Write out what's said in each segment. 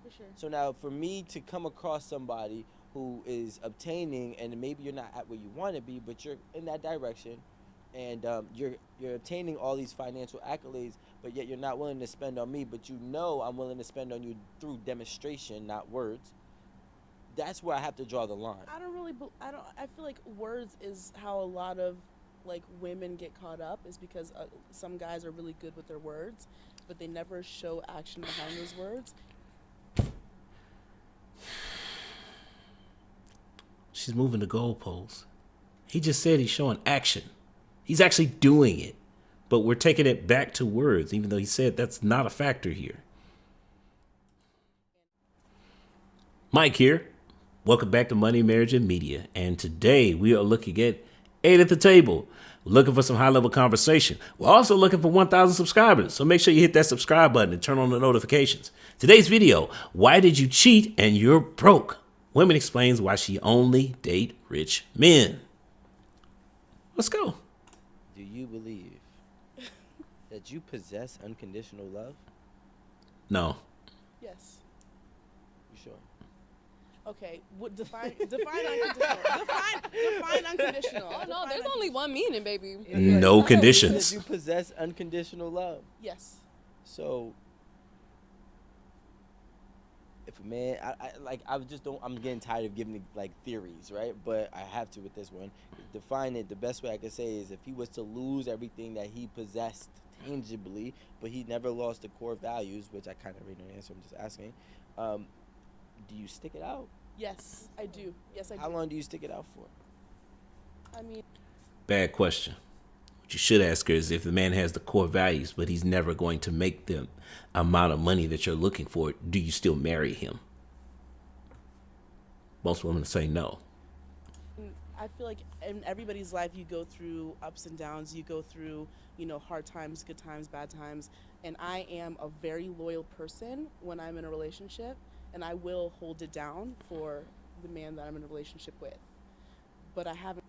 For sure. So now for me to come across somebody who is obtaining, and maybe you're not at where you want to be, but you're in that direction, and you're obtaining all these financial accolades, but yet you're not willing to spend on me, but you know I'm willing to spend on you through demonstration, not words. That's where I have to draw the line. I don't really. I don't. I feel like words is how a lot of like women get caught up. Is because some guys are really good with their words, but they never show action behind those words. She's moving the goalposts. He just said he's showing action. He's actually doing it. But we're taking it back to words, even though he said that's not a factor here. Mike here. Welcome back to Money, Marriage, and Media. And today we are looking at 8 at the table. We're looking for some high-level conversation. We're also looking for 1,000 subscribers. So make sure you hit that subscribe button and turn on the notifications. Today's video, why did you cheat and you're broke? Women explains why she only date rich men. Let's go. Do you believe that you possess unconditional love? No. Yes. You sure? Okay. What define unconditional? Define unconditional. Oh no, there's only one meaning, baby. No That conditions. you possess unconditional love. Yes. So, if a man, I just don't. I'm getting tired of giving like theories, right? But I have to with this one. Define it. The best way I could say is if he was to lose everything that he possessed tangibly, but he never lost the core values, which I kind of already know the answer. I'm just asking. Do you stick it out? Yes, I do. Yes, I do. How long do you stick it out for? I mean, Bad question. What you should ask her is if the man has the core values, but he's never going to make the amount of money that you're looking for, do you still marry him? Most women say no. I feel like in everybody's life, you go through ups and downs. You go through, hard times, good times, bad times. And I am a very loyal person when I'm in a relationship, and I will hold it down for the man that I'm in a relationship with. But I haven't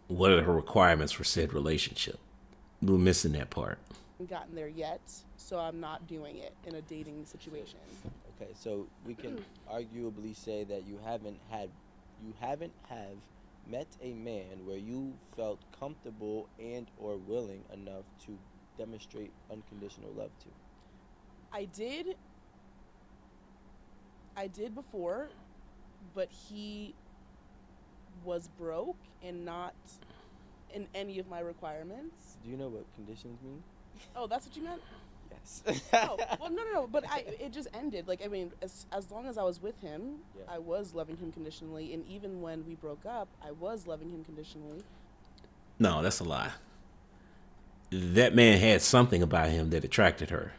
What are her requirements for said relationship? We're missing that part. gotten there yet, so I'm not doing it in a dating situation. Okay, so we can arguably say that you haven't have met a man where you felt comfortable and or willing enough to demonstrate unconditional love to. I did before, but he was broke and not in any of my requirements. Do you know what conditions mean? Oh, that's what you meant? Yes. Oh, well, no. But it just ended. Like, I mean, as long as I was with him, Yeah. I was loving him conditionally. And even when we broke up, I was loving him conditionally. No, that's a lie. That man had something about him that attracted her.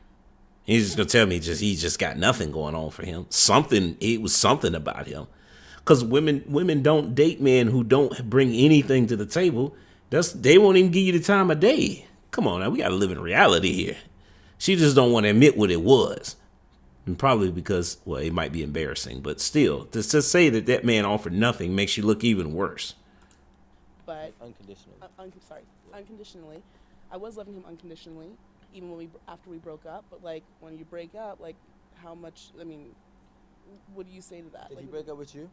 He's just gonna tell me he just got nothing going on for him. It was something about him. Because women don't date men who don't bring anything to the table. They won't even give you the time of day. Come on now, we gotta live in reality here. She just don't want to admit what it was. And probably because, well, it might be embarrassing, but still, to say that man offered nothing makes you look even worse. But Unconditionally. unconditionally, I was loving him unconditionally, even when after we broke up. But like when you break up, like how much? I mean, what do you say to that? Did Like, he break up with you?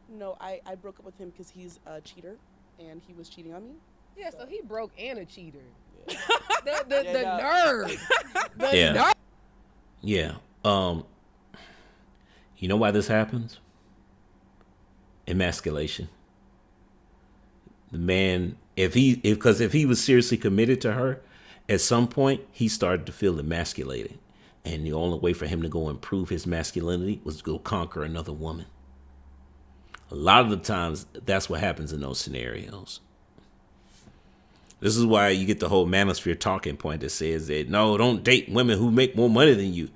No, I broke up with him because he's a cheater, and he was cheating on me. Yeah, so he broke and a cheater. Yeah. The nerve. The Yeah. nerve. Yeah. You know why this happens? Emasculation. The man, if he was seriously committed to her, at some point he started to feel emasculated. And the only way for him to go improve his masculinity was to go conquer another woman. A lot of the times, that's what happens in those scenarios. This is why you get the whole manosphere talking point that says that, no, don't date women who make more money than you.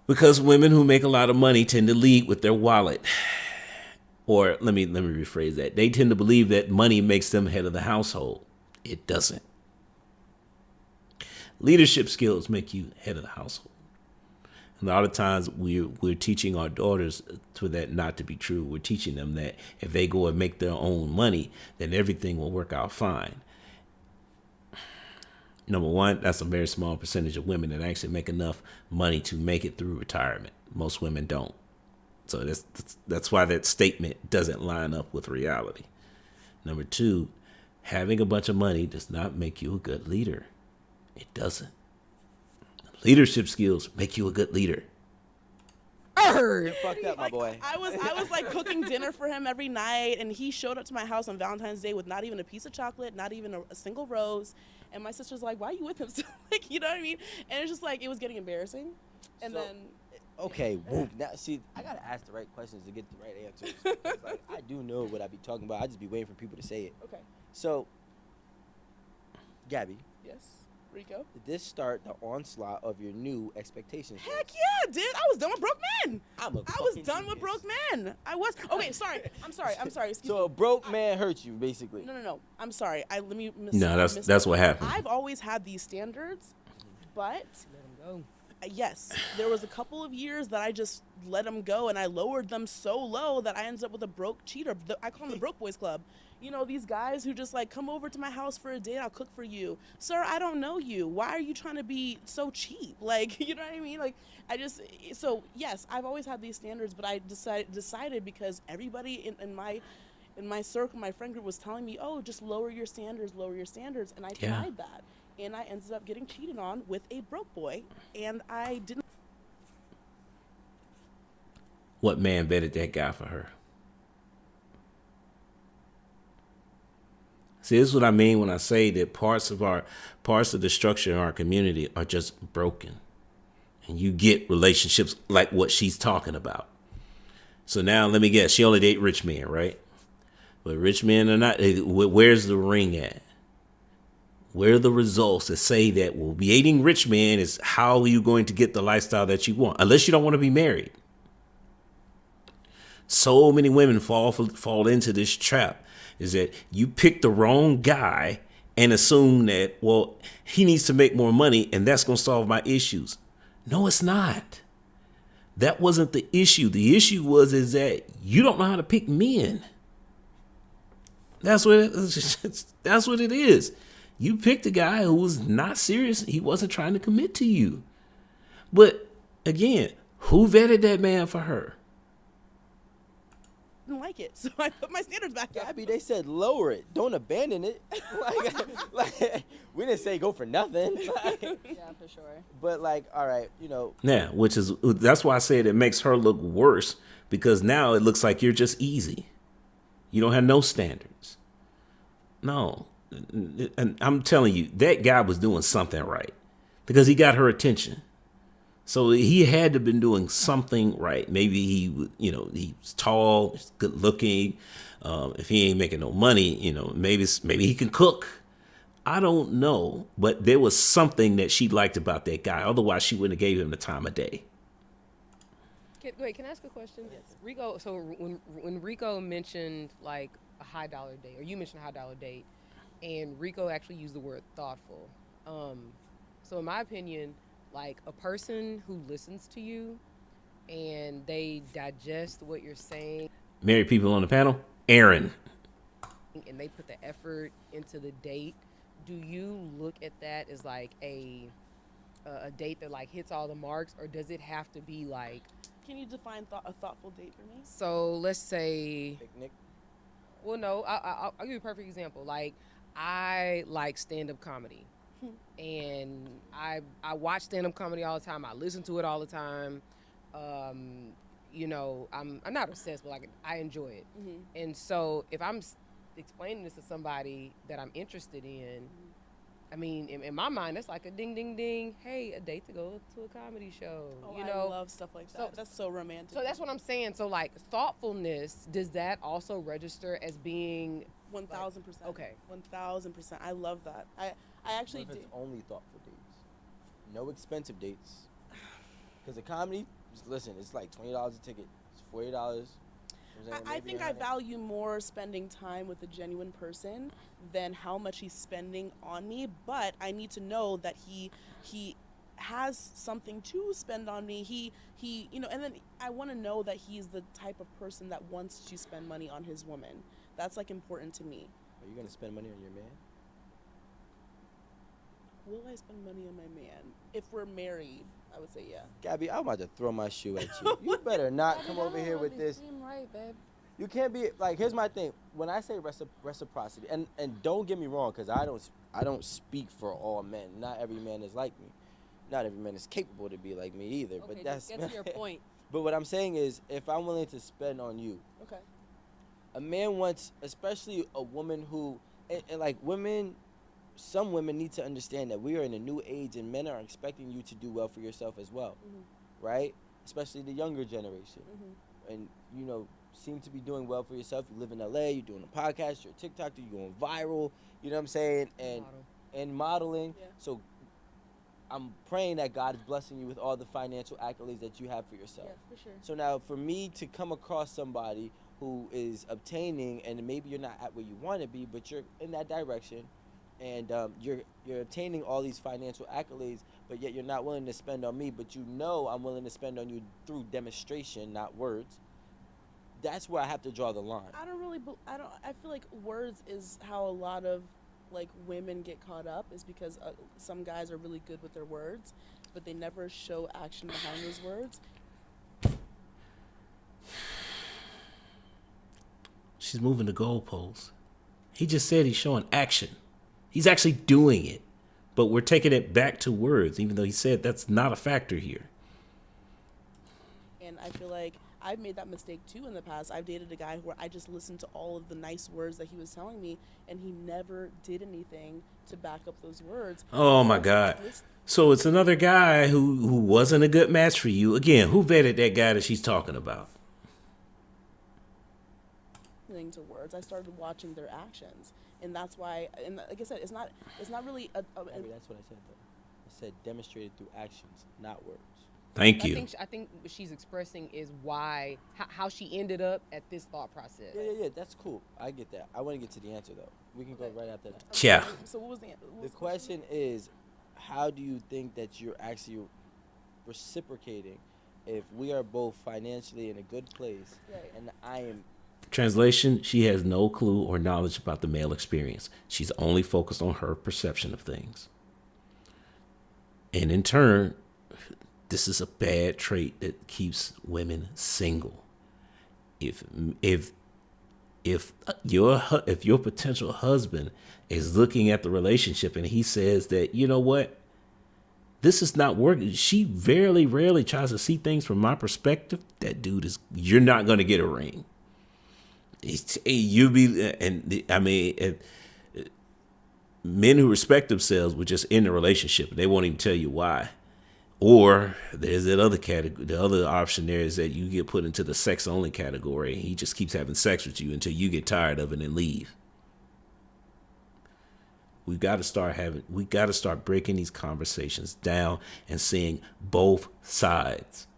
Because women who make a lot of money tend to lead with their wallet. Or let me rephrase that. They tend to believe that money makes them head of the household. It doesn't. Leadership skills make you head of the household. A lot of times we're teaching our daughters for that not to be true. We're teaching them that if they go and make their own money, then everything will work out fine. Number one, that's a very small percentage of women that actually make enough money to make it through retirement. Most women don't. So that's why that statement doesn't line up with reality. Number two, having a bunch of money does not make you a good leader. It doesn't. Leadership skills make you a good leader. You're fucked up, my Like, boy. I was like cooking dinner for him every night, and he showed up to my house on Valentine's Day with not even a piece of chocolate, not even a single rose. And my sister's like, "Why are you with him?" So, like, you know what I mean? And it's just like it was getting embarrassing. And So- then Okay, woo. Now, see, I gotta ask the right questions to get the right answers. 'Cause, like, I do know what I be talking about. I just be waiting for people to say it. okay, So, Gabby, yes, Rico. did this start the onslaught of your new expectations? Heck yeah, dude! I was done with broke men. I'm a I was fucking done with genius. broke men. I was. Okay, sorry. I'm sorry. Excuse So me. a broke man hurt you, basically. No. I'm sorry. Let me. No, that's what happened. I've always had these standards, but Let him go. yes, there was a couple of years that I just let them go, and I lowered them so low that I ended up with a broke cheater. I call them the broke boys club. You know, these guys who just like come over to my house for a day, I'll cook for you. Sir, I don't know you. Why are you trying to be so cheap? Like, you know what I mean? Like, so yes, I've always had these standards, but I decided because everybody in my circle, my friend group was telling me, oh, just lower your standards, and I Yeah. tried that. And I ended up getting cheated on with a broke boy, and I didn't. What man vetted that guy for her? See, this is what I mean when I say that parts of the structure in our community are just broken. And you get relationships like what she's talking about. So now let me guess, she only date rich men, right? But rich men are not, where's the ring at? Where are the results that say that, well, dating rich men is how are you going to get the lifestyle that you want? Unless you don't want to be married. So many women fall into this trap is that you pick the wrong guy and assume that, well, he needs to make more money and that's going to solve my issues. No, it's not. That wasn't the issue. The issue is that you don't know how to pick men. That's what it is. You picked a guy who was not serious. He wasn't trying to commit to you. But again, who vetted that man for her? Like it, so I put my standards back up. Gabby, they said lower it. Don't abandon it. like, we didn't say go for nothing. Like, Yeah, for sure. but like, all right, you know, Yeah, that's why I said it makes her look worse because now it looks like you're just easy. You don't have no standards. No. And I'm telling you, that guy was doing something right because he got her attention. So he had to have been doing something right. Maybe he's tall, he's good looking. If he ain't making no money, maybe he can cook. I don't know, but there was something that she liked about that guy. Otherwise, she wouldn't have gave him the time of day. Can I ask a question? Yes. Rico, so when Rico mentioned like a high dollar date, or you mentioned a high dollar date, and Rico actually used the word thoughtful. So in my opinion, like a person who listens to you and they digest what you're saying Married people on the panel, Aaron. and they put the effort into the date, do you look at that as like a date that like hits all the marks, or does it have to be like? Can you define a thoughtful date for me? So let's say, picnic. well, no, I'll give you a perfect example. Like I like stand-up comedy. And I watch stand-up comedy all the time. I listen to it all the time. I'm not obsessed, but like I enjoy it. Mm-hmm. And so if I'm explaining this to somebody that I'm interested in, I mean, in my mind, that's like a ding, ding, ding. Hey, a date to go to a comedy show. Oh, you know, I love stuff like that. So- That's so romantic. so that's what I'm saying. So like thoughtfulness, does that also register as being 1,000%. Okay. 1,000%. I love that. I actually What if do. it's only thoughtful dates? No expensive dates. Because a comedy, just listen, it's like $20 a ticket. It's $40. I think I value more spending time with a genuine person than how much he's spending on me, but I need to know that he has something to spend on me. He and then I want to know that he's the type of person that wants to spend money on his woman. That's like important to me. Are you going to spend money on your man? Will I spend money on my man if we're married? I would say yeah. Gabby, I'm about to throw my shoe at you. You better not come over here with this. Right, babe. You can't be like. Here's my thing. When I say reciprocity, and don't get me wrong, because I don't speak for all men. Not every man is like me. Not every man is capable to be like me either. Okay, but just that's get to your point. But what I'm saying is, if I'm willing to spend on you, Okay. a man wants, especially a woman who, and like women, some women need to understand that we are in a new age, and men are expecting you to do well for yourself as well, right? Especially the younger generation, and you know, seem to be doing well for yourself. You live in LA, you're doing a podcast, you're a TikToker, you're going viral. You know what I'm saying? And modeling. Yeah. So I'm praying that God is blessing you with all the financial accolades that you have for yourself. Yeah, for sure. So now, for me to come across somebody who is obtaining, and maybe you're not at where you want to be, but you're in that direction, and you're obtaining all these financial accolades, but yet you're not willing to spend on me, but you know I'm willing to spend on you through demonstration, not words. That's where I have to draw the line. I feel like words is how a lot of like women get caught up, is because some guys are really good with their words, but they never show action behind those words. She's moving the goalposts. He just said he's showing action. He's actually doing it. But we're taking it back to words, even though he said that's not a factor here. And I feel like I've made that mistake too in the past. I've dated a guy where I just listened to all of the nice words that he was telling me, and he never did anything to back up those words. Oh my God. So it's another guy who wasn't a good match for you. Again, who vetted that guy that she's talking about? To words, I started watching their actions, and that's why. And like I said, it's not really That's what I said though. I said demonstrated through actions, not words. Thank you. I think what she's expressing is why, how she ended up at this thought process. Yeah. That's cool. I get that. I want to get to the answer though. We can go right after that. Yeah. So what was The question is, how do you think that you're actually reciprocating if we are both financially in a good place, Right. and I am? Translation, she has no clue or knowledge about the male experience. She's only focused on her perception of things. And in turn, this is a bad trait that keeps women single. If your potential husband is looking at the relationship and he says that, you know what, this is not working. She very rarely tries to see things from my perspective. That dude you're not going to men who respect themselves were just in the relationship. They won't even tell you why. Or there's that other category. The other option there is that you get put into the sex only category. He just keeps having sex with you until you get tired of it and leave. We got to start breaking these conversations down and seeing both sides.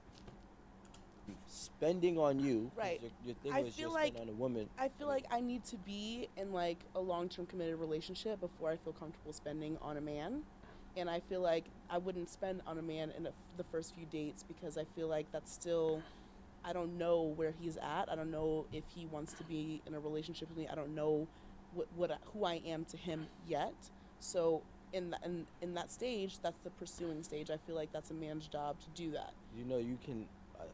Spending on you, Right. Your thing I was feel just like spend on a woman. I feel like I need to be in like a long-term committed relationship before I feel comfortable spending on a man. And I feel like I wouldn't spend on a man in the first few dates, because I feel like that's still, I don't know where he's at. I don't know if he wants to be in a relationship with me. I don't know who I am to him yet. So in that stage, that's the pursuing stage. I feel like that's a man's job to do that. You know, you can.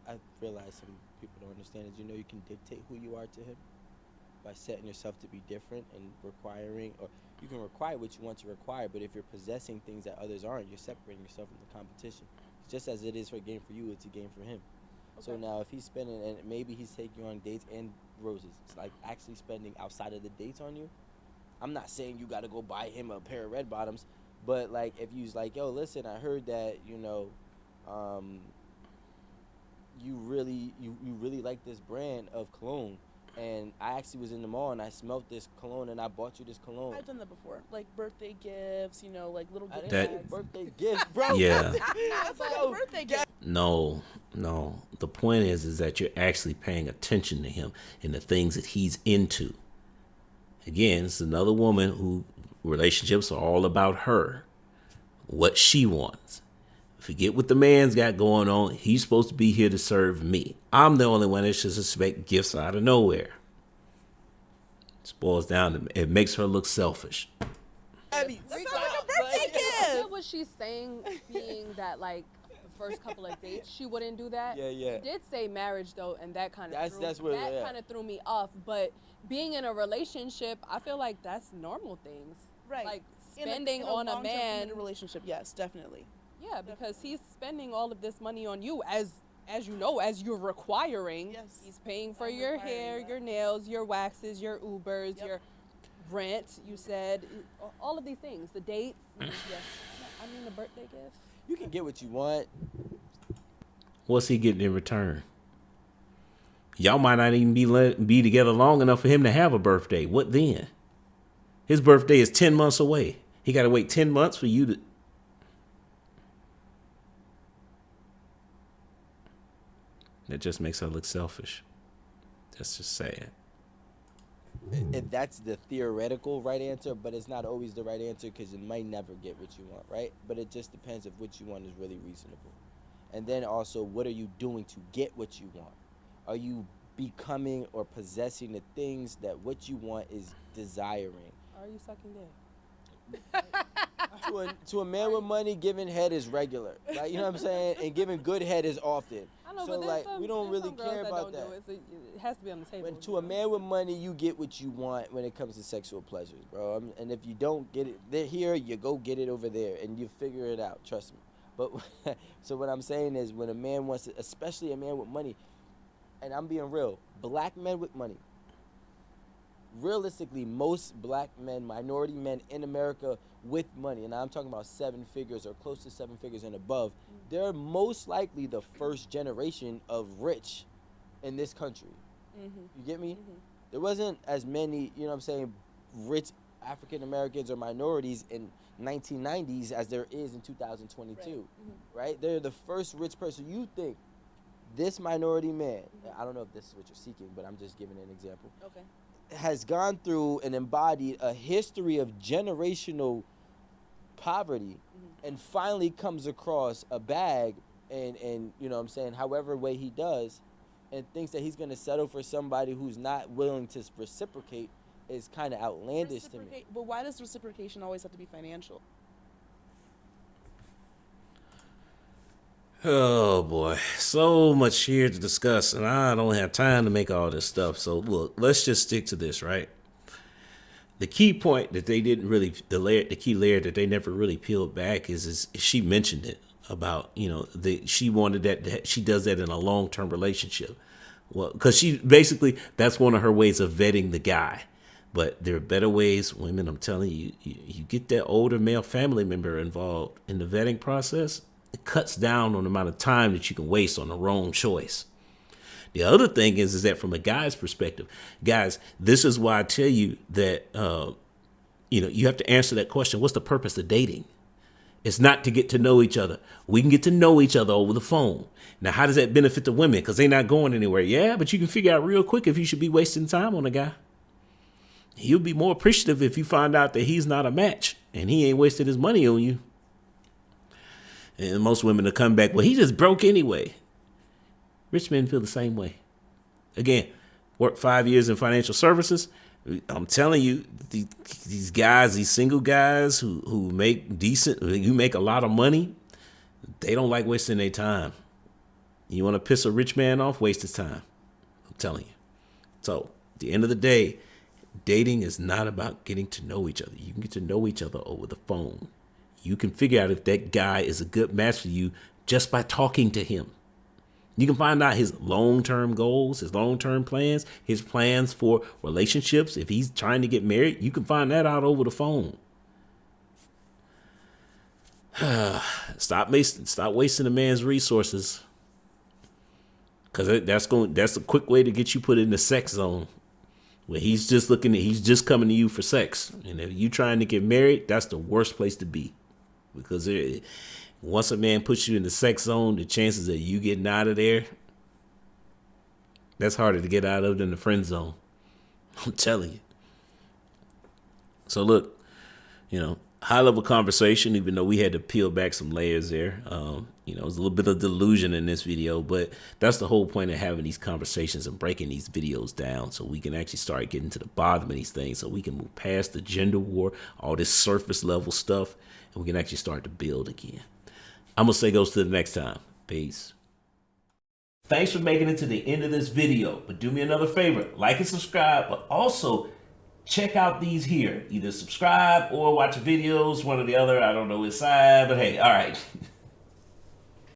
I realize some people don't understand is, you know, you can dictate who you are to him by setting yourself to be different and requiring, or you can require what you want to require, but if you're possessing things that others aren't, you're separating yourself from the competition. Just as it is for a game for you, it's a game for him. Okay. So now if he's spending, and maybe he's taking you on dates and roses, it's like actually spending outside of the dates on you. I'm not saying you got to go buy him a pair of red bottoms, but like if you's like, yo, listen, I heard that, you know, you really like this brand of cologne, and I actually was in the mall and I smelled this cologne and I bought you this cologne. I've done that before, like birthday gifts, like little gift bags. Birthday gifts, bro. Yeah. That's like a birthday gift. No. The point is that you're actually paying attention to him and the things that he's into. Again, it's another woman who relationships are all about her, what she wants. Forget what the man's got going on. He's supposed to be here to serve me. I'm the only one that should expect gifts out of nowhere. It boils down to, it makes her look selfish. That's not like a birthday gift. What she's saying being that, like, first couple of dates she wouldn't do that. Yeah, yeah. You did say marriage though, and that kind of Yeah. kind of threw me off. But being in a relationship, I feel like that's normal things. Right. Like In spending on a long-term man. committed relationship, yes, definitely. Yeah, because he's spending all of this money on you as you know, as you're requiring. Yes. He's paying for I'm your requiring hair, that. your nails, your waxes, your Ubers, Yep. your rent, you said, all of these things, the dates. Yes. I mean, the birthday gift. You can get what you want. What's he getting in return? Y'all might not even be together long enough for him to have a birthday. What then? His birthday is 10 months away. He got to wait 10 months for you to. That just makes her look selfish. That's just sad. If that's the theoretical right answer, but it's not always the right answer because you might never get what you want, right? But it just depends if what you want is really reasonable. And then also, what are you doing to get what you want? Are you becoming or possessing the things that what you want is desiring? Are you sucking dick? To a man with money, giving head is regular. Like, you know what I'm saying? And giving good head is often. I know, So, but like, some, we don't really girls care about don't that. Do it, so it has to be on the table. When to a man with money, you get what you want when it comes to sexual pleasures, bro. And if you don't get it here, you go get it over there, and you figure it out. Trust me. But so what I'm saying is, when a man wants to, especially a man with money, and I'm being real, black men with money. Realistically, most black men, minority men in America with money, and I'm talking about 7 figures or close to 7 figures and above, they're most likely the first generation of rich in this country. Mm-hmm. You get me? Mm-hmm. There wasn't as many, you know what I'm saying, rich African Americans or minorities in 1990s as there is in 2022, Right. Mm-hmm. right? They're the first rich person. You think this minority man, I don't know if this is what you're seeking, but I'm just giving an example, Okay. has gone through and embodied a history of generational poverty and finally comes across a bag and you know what I'm saying, however way he does, and thinks that he's going to settle for somebody who's not willing to reciprocate is kind of outlandish to me. But why does reciprocation always have to be financial? Oh boy, so much here to discuss, and I don't have time to make all this stuff. So look, let's just stick to this, right? The key point that they didn't really, the key layer that they never really peeled back is she mentioned it about, you know, she wanted that she does that in a long-term relationship. Well, because she basically, that's one of her ways of vetting the guy. But there are better ways, women, I'm telling you, you get that older male family member involved in the vetting process, it cuts down on the amount of time that you can waste on the wrong choice. The other thing is that from a guy's perspective, guys, this is why I tell you that, you have to answer that question. What's the purpose of dating? It's not to get to know each other. We can get to know each other over the phone. Now, how does that benefit the women? Because they're not going anywhere. Yeah, but you can figure out real quick if you should be wasting time on a guy. He'll be more appreciative if you find out that he's not a match and he ain't wasted his money on you. And most women will come back, well, he just broke anyway. Rich men feel the same way. Again, worked 5 years in financial services. I'm telling you, these guys, these single guys who make decent, you make a lot of money, they don't like wasting their time. You want to piss a rich man off, waste his time. I'm telling you. So at the end of the day, dating is not about getting to know each other. You can get to know each other over the phone. You can figure out if that guy is a good match for you just by talking to him. You can find out his long-term goals, his long-term plans, his plans for relationships. If he's trying to get married, you can find that out over the phone. Stop wasting a man's resources. Because that's a quick way to get you put in the sex zone. Where he's just coming to you for sex. And if you trying to get married, that's the worst place to be. Because once a man puts you in the sex zone, the chances of you getting out of there, that's harder to get out of than the friend zone. I'm telling you. So look, high level conversation, even though we had to peel back some layers there. It was a little bit of delusion in this video, but that's the whole point of having these conversations and breaking these videos down so we can actually start getting to the bottom of these things so we can move past the gender war, all this surface level stuff, and we can actually start to build again. I'm going to say goes to the next time. Peace. Thanks for making it to the end of this video. But do me another favor, like and subscribe, but also check out these here. Either subscribe or watch videos, one or the other. I don't know which side, but hey, all right.